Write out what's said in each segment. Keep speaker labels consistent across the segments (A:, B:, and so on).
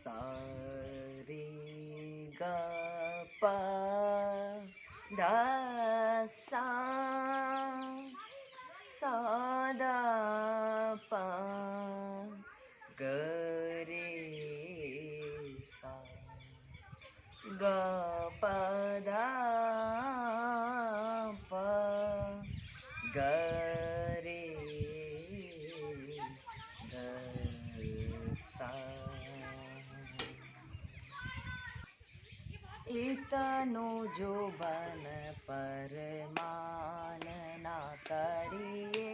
A: सा रे ग प ध सा द प ग रे सा ग प ध प ग रे ध सा इतनो जो बन परमान ना करिए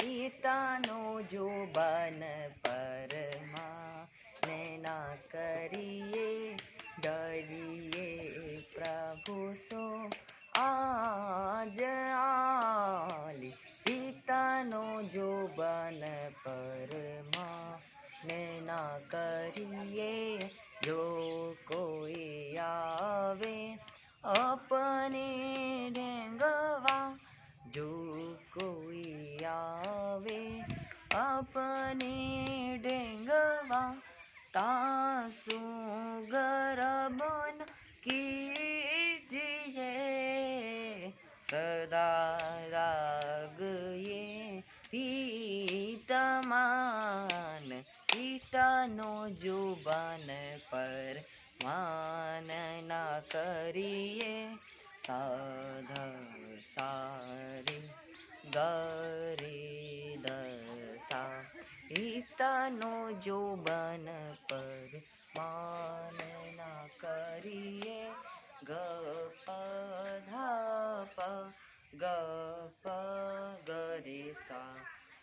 A: इतनो जो बन परमान ना करिए डरिए प्रभु सो आज आली इतनो जो बन परमान ना करिए जो कोई आवे अपने ढेंगवा जो कोई आवे अपने ढेंगवा तासु गरबन कीजिए सदा राग ये पीतमान इतनो जो बन पर मान ना करिए साध सारी गरी दसा इतनो जो बन पर मान ना करिए ग प ध प ग प ग रे सा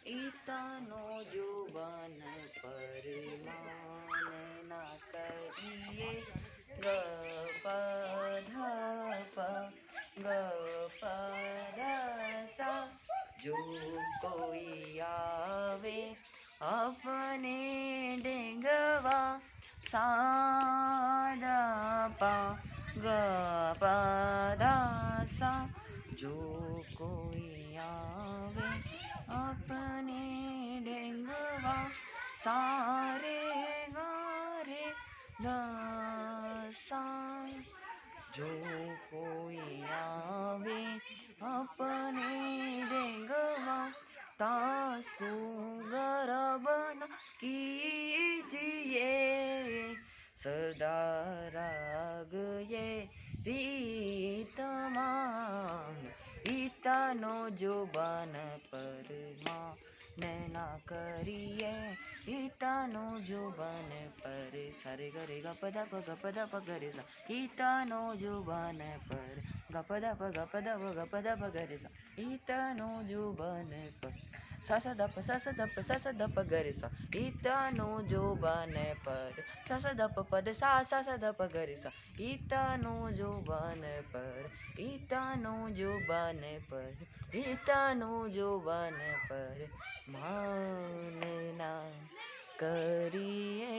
A: इतनो जो बन पर मान ना करिए ग प ध प ग प ध सा जो कोई आवे अपने डेंगवा सा द प ग प ध सा जो कोई आवे अपने डेंगवा सारे गारे द सा जो कोई आवे अपने डेंगवा तासु गरबन कीजिए सदा राग ये प्रीतमान इतनो जो बन परमान ना करिए इतनो जो बन पर सारे गरे ग प ध प ग प ध प ग रे सा इतनो जो बन पर ग प ध प ग प ध प ग प ध प ग रे सा इतनो जो बन पर सा सा द प सा सा द प सा सा द प ग रे सा इतनो जो बन पर सा सा द प प द सा सा सा द प ग रे सा इतनो जो बन पर इतनो जो बन पर इतनो जो बन पर मान ना करिए।